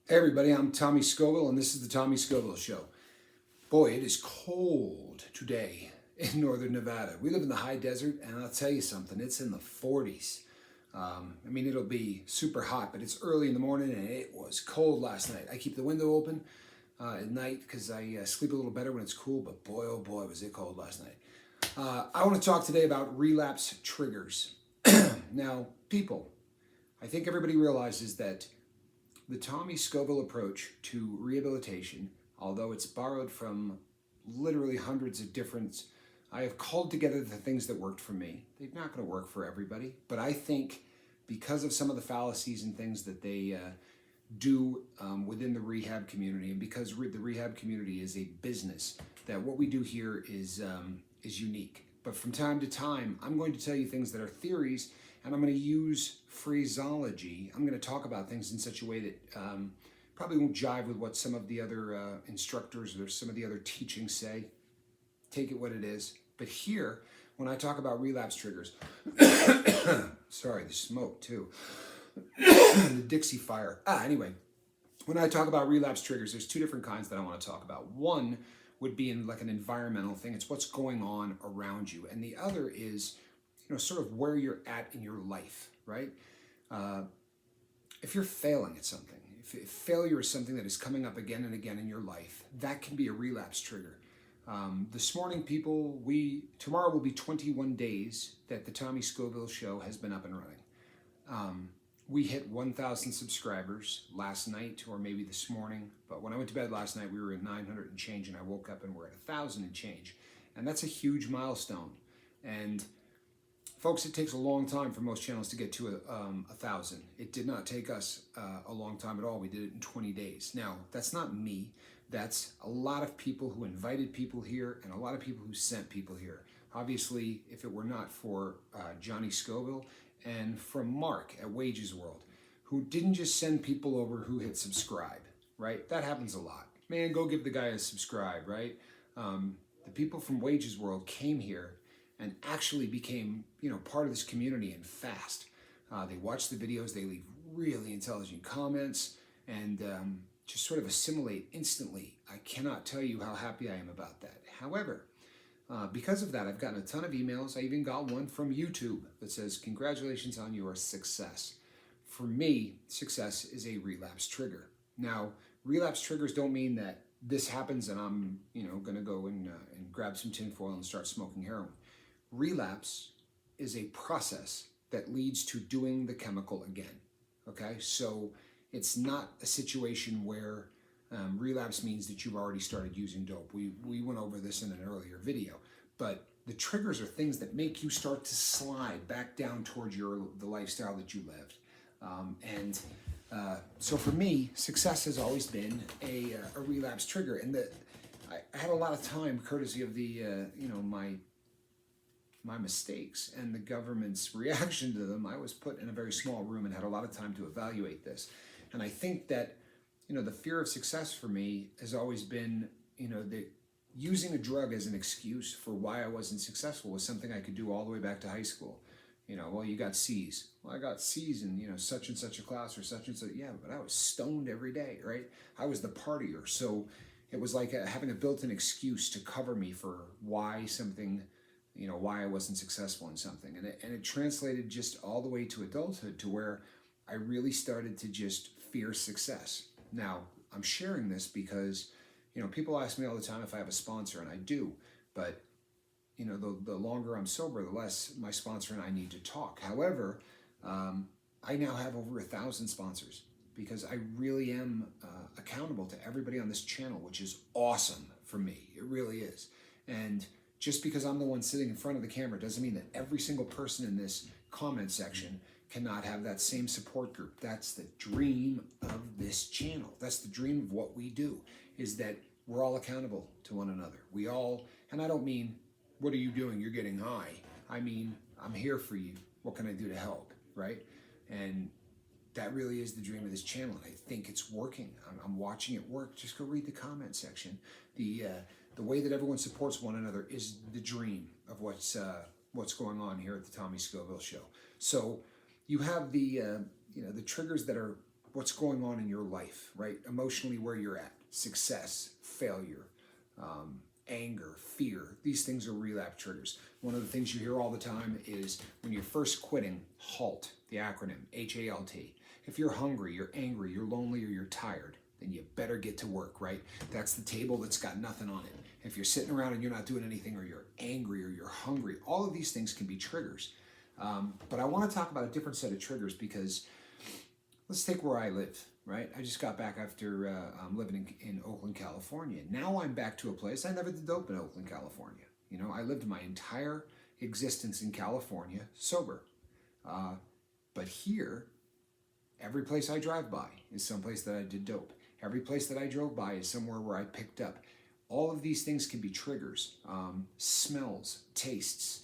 Hey everybody, I'm Tommy Scoville, and this is the Tommy Scoville Show. Boy, it is cold today in northern Nevada. We live in the high desert, and I'll tell you something, it's in the 40s. It'll be super hot, but it's early in the morning, and it was cold last night. I keep the window open at night because I sleep a little better when it's cool, but boy, oh boy, was it cold last night. I want to talk today about relapse triggers. Now, people, I think everybody realizes that the Tommy Scoville approach to rehabilitation, although it's borrowed from literally hundreds of different, I have called together the things that worked for me. They're not going to work for everybody, but I think because of some of the fallacies and things that they do within the rehab community, and because the rehab community is a business, that what we do here is unique. But from time to time, I'm going to tell you things that are theories, and I'm going to use phraseology. I'm going to talk about things in such a way that probably won't jive with what some of the other instructors or some of the other teachings say. Take it what it is. But here, when I talk about relapse triggers, sorry, the smoke too, the Dixie fire. Anyway, when I talk about relapse triggers, there's two different kinds that I want to talk about. One would be in like an environmental thing. It's what's going on around you. And the other is, sort of where you're at in your life, right? If you're failing at something, if failure is something that is coming up again and again in your life, that can be a relapse trigger. This morning, people, tomorrow will be 21 days that the Tommy Scoville Show has been up and running. We hit 1,000 subscribers last night, or maybe this morning. But when I went to bed last night, we were at 900 and change, and I woke up and we're at 1,000 and change. And that's a huge milestone. And folks, it takes a long time for most channels to get to 1,000. It did not take us a long time at all. We did it in 20 days. Now, that's not me. That's a lot of people who invited people here and a lot of people who sent people here. Obviously, if it were not for Johnny Scoville and from Mark at Wages World, who didn't just send people over who hit subscribe, right? That happens a lot. Man, go give the guy a subscribe, right? The people from Wages World came here and actually became, part of this community and fast. They watch the videos, they leave really intelligent comments, and just sort of assimilate instantly. I cannot tell you how happy I am about that. However, because of that, I've gotten a ton of emails. I even got one from YouTube that says, "Congratulations on your success." For me, success is a relapse trigger. Now, relapse triggers don't mean that this happens and I'm, going to go and grab some tinfoil and start smoking heroin. Relapse is a process that leads to doing the chemical again. Okay, so it's not a situation where relapse means that you've already started using dope. We went over this in an earlier video, but the triggers are things that make you start to slide back down towards the lifestyle that you lived. So for me, success has always been a relapse trigger, and I had a lot of time, courtesy of the my mistakes and the government's reaction to them. I was put in a very small room and had a lot of time to evaluate this. And I think that, the fear of success for me has always been, that using a drug as an excuse for why I wasn't successful was something I could do all the way back to high school. Well, you got C's. Well, I got C's in, such and such a class or such and such. Yeah, but I was stoned every day, right? I was the partier. So it was like having a built-in excuse to cover me for why something, why I wasn't successful in something. And it translated just all the way to adulthood, to where I really started to just fear success. Now, I'm sharing this because, people ask me all the time if I have a sponsor, and I do. But, the longer I'm sober, the less my sponsor and I need to talk. However, I now have over 1,000 sponsors because I really am accountable to everybody on this channel, which is awesome for me. It really is. And just because I'm the one sitting in front of the camera doesn't mean that every single person in this comment section cannot have that same support group. That's the dream of this channel. That's the dream of what we do, is that we're all accountable to one another. We all, and I don't mean, what are you doing? You're getting high. I mean, I'm here for you. What can I do to help, right? And that really is the dream of this channel, and I think it's working. I'm watching it work. Just go read the comment section. The way that everyone supports one another is the dream of what's going on here at the Tommy Scoville Show. So you have the triggers that are what's going on in your life, right? Emotionally, where you're at, success, failure, anger, fear. These things are relapse triggers. One of the things you hear all the time is when you're first quitting, HALT, the acronym, HALT. If you're hungry, you're angry, you're lonely, or you're tired, then you better get to work, right? That's the table that's got nothing on it. If you're sitting around and you're not doing anything, or you're angry, or you're hungry, all of these things can be triggers. But I want to talk about a different set of triggers, because let's take where I live, right? I just got back after living in Oakland, California. Now I'm back to a place, I never did dope in Oakland, California. You know, I lived my entire existence in California sober. But here, every place I drive by is someplace that I did dope. Every place that I drove by is somewhere where I picked up. All of these things can be triggers. Smells, tastes,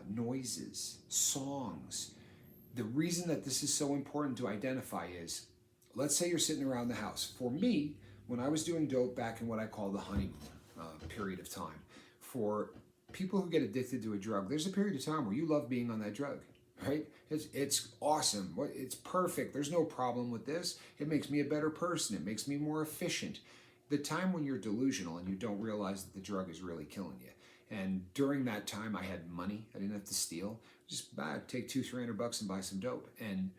noises, songs. The reason that this is so important to identify is, let's say you're sitting around the house. For me, when I was doing dope back in what I call the honeymoon period of time, for people who get addicted to a drug, there's a period of time where you love being on that drug, right? It's awesome. It's perfect. There's no problem with this. It makes me a better person. It makes me more efficient. The time when you're delusional and you don't realize that the drug is really killing you. And during that time, I had money. I didn't have to steal. Just take $200-300 and buy some dope. And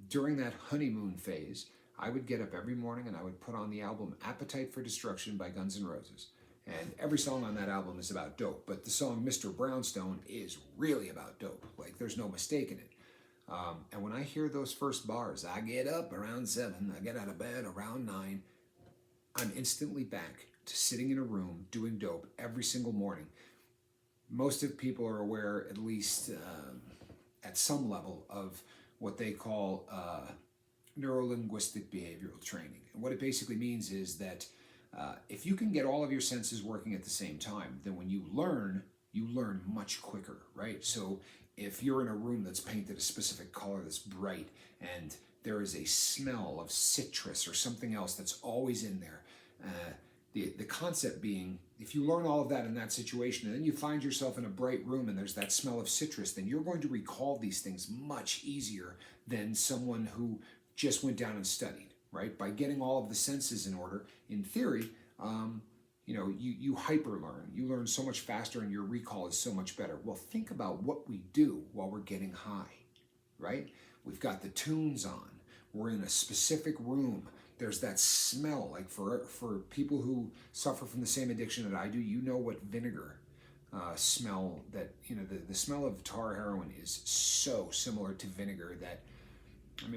during that honeymoon phase, I would get up every morning and I would put on the album Appetite for Destruction by Guns N' Roses. And every song on that album is about dope, but the song Mr. Brownstone is really about dope. Like, there's no mistaking it. And when I hear those first bars, I get up around 7, I get out of bed around 9, I'm instantly back to sitting in a room doing dope every single morning. Most of people are aware, at least at some level, of what they call neuro-linguistic behavioral training. And what it basically means is that if you can get all of your senses working at the same time, then when you learn much quicker, right? So if you're in a room that's painted a specific color that's bright, and there is a smell of citrus or something else that's always in there, the concept being, if you learn all of that in that situation, and then you find yourself in a bright room and there's that smell of citrus, then you're going to recall these things much easier than someone who just went down and studied, right? By getting all of the senses in order, in theory, you hyper learn. You learn so much faster and your recall is so much better. Well, think about what we do while we're getting high, right? We've got the tunes on. We're in a specific room. There's that smell. Like for people who suffer from the same addiction that I do, you know what vinegar smell, that, the smell of tar heroin is so similar to vinegar that,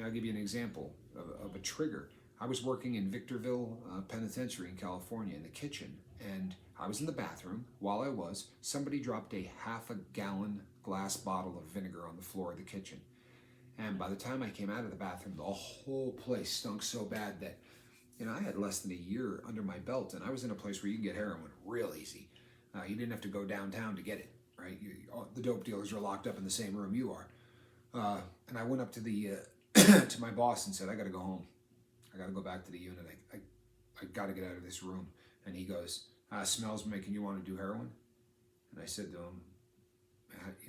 I'll give you an example of a trigger. I was working in Victorville Penitentiary in California in the kitchen, and I was in the bathroom. While somebody dropped a half-a-gallon glass bottle of vinegar on the floor of the kitchen. And by the time I came out of the bathroom, the whole place stunk so bad that, I had less than a year under my belt, and I was in a place where you can get heroin real easy. You didn't have to go downtown to get it, right? The dope dealers are locked up in the same room you are. And I went up to the to my boss and said, I got to go home. I got to go back to the unit. I got to get out of this room. And he goes, smells making you want to do heroin? And I said to him,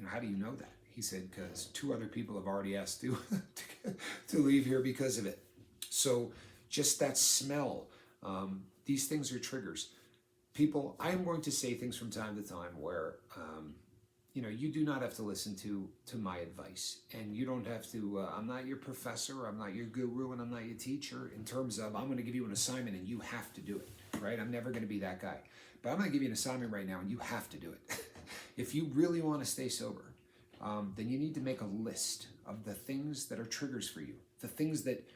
how do you know that? He said, because 2 other people have already asked to leave here because of it. So just that smell, these things are triggers. People, I am going to say things from time to time where, you do not have to listen to my advice. And you don't have to, I'm not your professor, I'm not your guru, and I'm not your teacher in terms of I'm going to give you an assignment and you have to do it, right? I'm never going to be that guy. But I'm going to give you an assignment right now and you have to do it. If you really want to stay sober, then you need to make a list of the things that are triggers for you. The things that,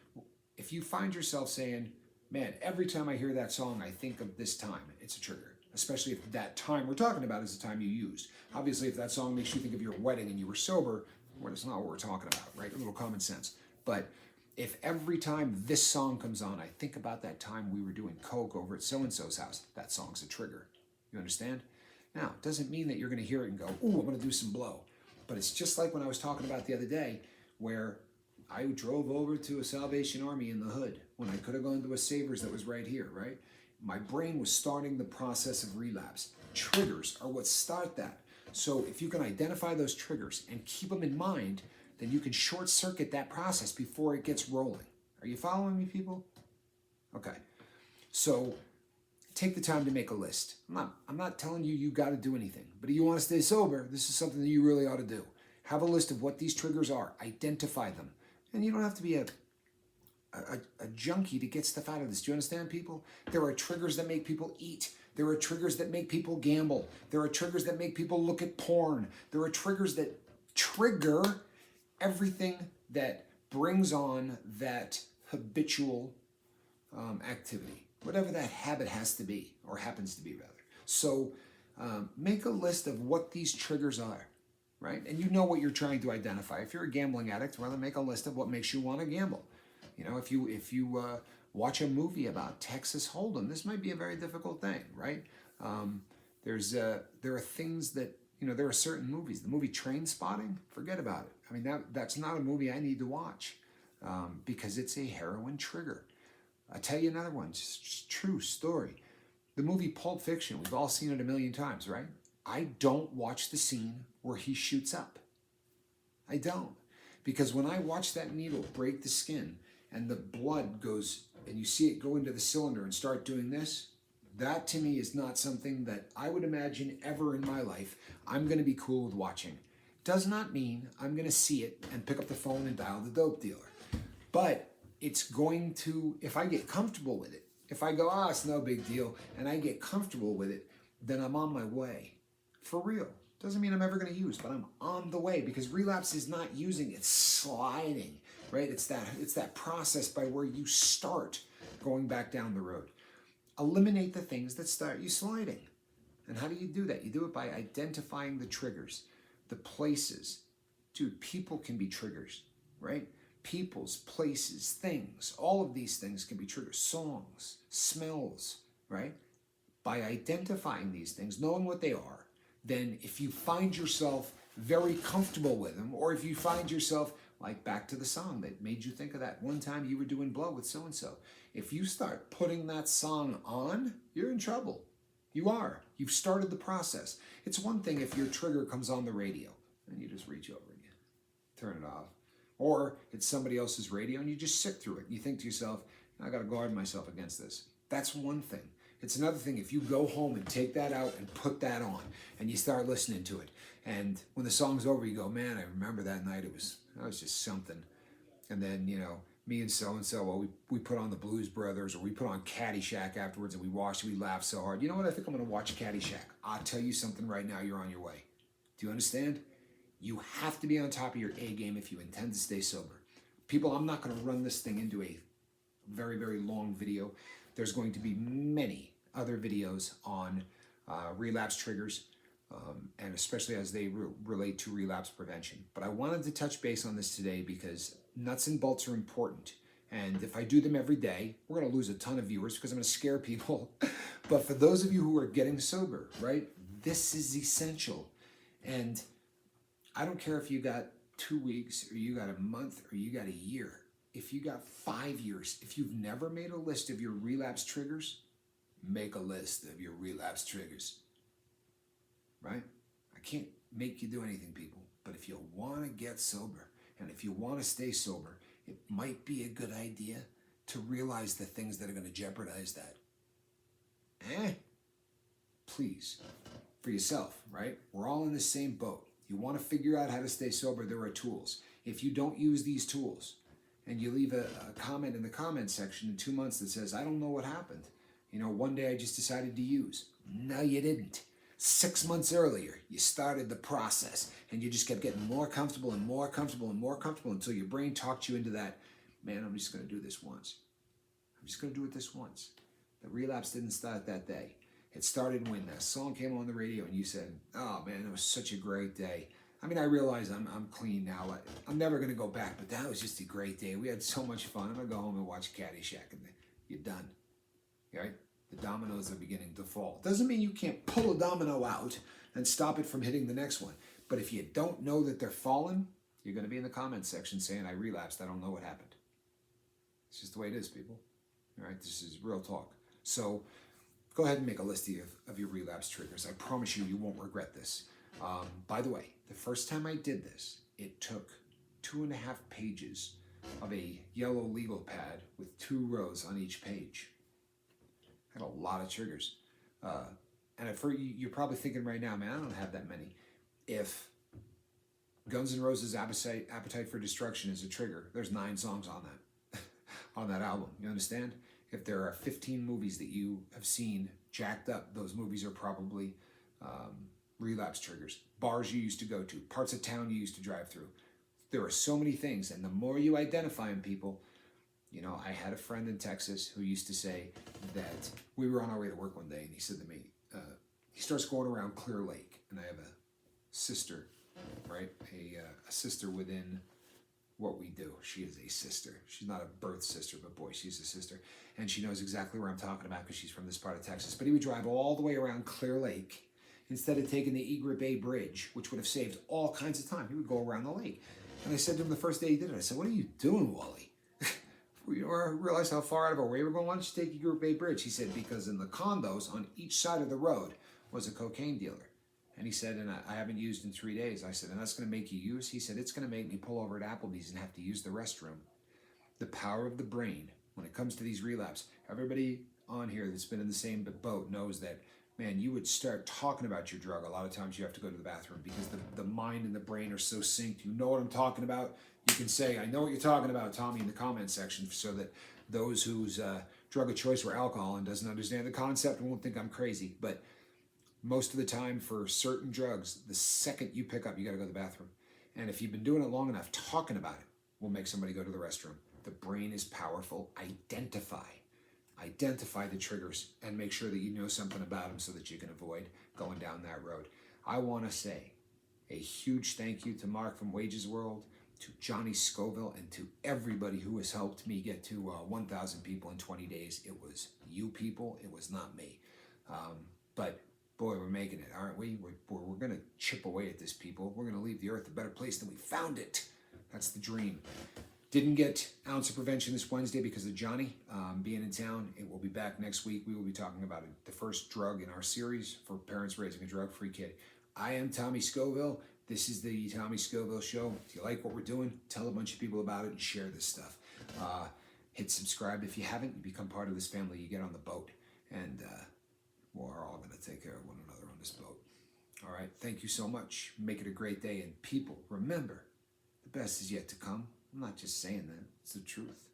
if you find yourself saying, man, every time I hear that song, I think of this time, it's a trigger. Especially if that time we're talking about is the time you used. Obviously, if that song makes you think of your wedding and you were sober, well, that's not what we're talking about, right? A little common sense. But if every time this song comes on, I think about that time we were doing coke over at so-and-so's house, that song's a trigger. You understand? Now, it doesn't mean that you're going to hear it and go, ooh, I'm going to do some blow. But it's just like when I was talking about the other day, where I drove over to a Salvation Army in the hood when I could have gone to a Savers that was right here, right? My brain was starting the process of relapse. Triggers are what start that. So if you can identify those triggers and keep them in mind, then you can short circuit that process before it gets rolling. Are you following me, people? Okay. So take the time to make a list. I'm not telling you got to do anything, but if you want to stay sober, this is something that you really ought to do. Have a list of what these triggers are. Identify them. And you don't have to be a junkie to get stuff out of this. Do you understand, people? There are triggers that make people eat. There are triggers that make people gamble. There are triggers that make people look at porn. There are triggers that trigger everything that brings on that habitual activity, whatever that habit has to be, or happens to be, rather. So make a list of what these triggers are, right? And you know what you're trying to identify. If you're a gambling addict, well, then make a list of what makes you want to gamble. You know, if you watch a movie about Texas Hold'em, this might be a very difficult thing, right? There are things that, you know, there are certain movies. The movie Train Spotting, forget about it. I mean, that's not a movie I need to watch because it's a heroin trigger. I'll tell you another one, just true story. The movie Pulp Fiction, we've all seen it a million times, right? I don't watch the scene where he shoots up. I don't. Because when I watch that needle break the skin and the blood goes, and you see it go into the cylinder and start doing this, that to me is not something that I would imagine ever in my life I'm going to be cool with watching. Does not mean I'm going to see it and pick up the phone and dial the dope dealer. But it's going to, if I get comfortable with it, if I go, it's no big deal, and I get comfortable with it, then I'm on my way. For real. Doesn't mean I'm ever going to use, but I'm on the way, because relapse is not using, it's sliding, right? It's that process by where you start going back down the road. Eliminate the things that start you sliding. And how do you do that? You do it by identifying the triggers, the places. Dude, people can be triggers, right? People's, places, things, all of these things can be triggers. Songs, smells, right? By identifying these things, knowing what they are, then if you find yourself very comfortable with them, or if you find yourself, like back to the song that made you think of that one time you were doing blow with so-and-so, if you start putting that song on, you're in trouble. You are. You've started the process. It's one thing if your trigger comes on the radio, and you just reach over and you turn it off. Or it's somebody else's radio and you just sit through it. You think to yourself, I got to guard myself against this. That's one thing. It's another thing if you go home and take that out and put that on and you start listening to it. And when the song's over, you go, man, I remember that night. That was just something. And then, you know, me and so-and-so, well, we put on the Blues Brothers, or we put on Caddyshack afterwards, and we watched, we laughed so hard. You know what? I think I'm going to watch Caddyshack. I'll tell you something right now. You're on your way. Do you understand? You have to be on top of your A game if you intend to stay sober. People, I'm not going to run this thing into a very, very long video. There's going to be many other videos on relapse triggers, and especially as they relate to relapse prevention. But I wanted to touch base on this today because nuts and bolts are important. And if I do them every day, we're going to lose a ton of viewers because I'm going to scare people. But for those of you who are getting sober, right, this is essential. And I don't care if you got 2 weeks or you got a month or you got a year. If you got 5 years, if you've never made a list of your relapse triggers, make a list of your relapse triggers, right? I can't make you do anything, people, but if you want to get sober and if you want to stay sober, it might be a good idea to realize the things that are going to jeopardize that. Please, for yourself, right? We're all in the same boat. You want to figure out how to stay sober, there are tools. If you don't use these tools and you leave a comment in the comment section in 2 months that says, I don't know what happened. You know, one day I just decided to use. No, you didn't. 6 months earlier, you started the process and you just kept getting more comfortable and more comfortable and more comfortable until your brain talked you into that, man, I'm just going to do this once. I'm just going to do it this once. The relapse didn't start that day. It started when that song came on the radio and you said, oh man, it was such a great day. I mean, I realize I'm clean now. I'm never going to go back, but that was just a great day. We had so much fun. I'm going to go home and watch Caddyshack and you're done. Right? The dominoes are beginning to fall. Doesn't mean you can't pull a domino out and stop it from hitting the next one. But if you don't know that they're falling, you're going to be in the comments section saying, I relapsed. I don't know what happened. It's just the way it is, people. All right? This is real talk. So go ahead and make a list of your relapse triggers. I promise you, you won't regret this. By the way, the first time I did this, it took 2.5 pages of a yellow legal pad with 2 rows on each page. I had a lot of triggers. And at first, you're probably thinking right now, man, I don't have that many. If Guns N' Roses' Appetite for Destruction is a trigger, there's 9 songs on that, on that album. You understand? If there are 15 movies that you have seen jacked up, those movies are probably relapse triggers. Bars you used to go to, parts of town you used to drive through. There are so many things, and the more you identify in people, you know, I had a friend in Texas who used to say that we were on our way to work one day, and he said to me, he starts going around Clear Lake, and I have a sister, right? A sister within what we do. She is a sister. She's not a birth sister, but boy, she's a sister. And she knows exactly where I'm talking about because she's from this part of Texas. But he would drive all the way around Clear Lake instead of taking the Egret Bay Bridge, which would have saved all kinds of time. He would go around the lake. And I said to him the first day he did it, I said, "What are you doing, Wally?" We realized how far out of our way we're going. "Why don't you take Egret Bay Bridge?" He said, "Because in the condos on each side of the road was a cocaine dealer." And he said, "And I haven't used in 3 days." I said, "And that's going to make you use?" He said, "It's going to make me pull over at Applebee's and have to use the restroom." The power of the brain when it comes to these relapse. Everybody on here that's been in the same boat knows that, man, you would start talking about your drug. A lot of times you have to go to the bathroom because the mind and the brain are so synced. You know what I'm talking about? You can say, "I know what you're talking about, Tommy," in the comment section, so that those whose drug of choice were alcohol and doesn't understand the concept won't think I'm crazy. But most of the time for certain drugs, the second you pick up, you got to go to the bathroom. And if you've been doing it long enough, talking about it will make somebody go to the restroom. The brain is powerful. Identify the triggers and make sure that you know something about them so that you can avoid going down that road. I want to say a huge thank you to Mark from Wages World, to Johnny Scoville, and to everybody who has helped me get to 1,000 people in 20 days. It was you people. It was not me. But boy, we're making it, aren't we? We're going to chip away at this, people. We're going to leave the earth a better place than we found it. That's the dream. Didn't get Ounce of Prevention this Wednesday because of Johnny being in town. It will be back next week. We will be talking about it, the first drug in our series for parents raising a drug-free kid. I am Tommy Scoville. This is the Tommy Scoville Show. If you like what we're doing, tell a bunch of people about it and share this stuff. Hit subscribe if you haven't. You become part of this family. You get on the boat. And we're all going to take care of one another on this boat. All right. Thank you so much. Make it a great day. And people, remember, the best is yet to come. I'm not just saying that. It's the truth.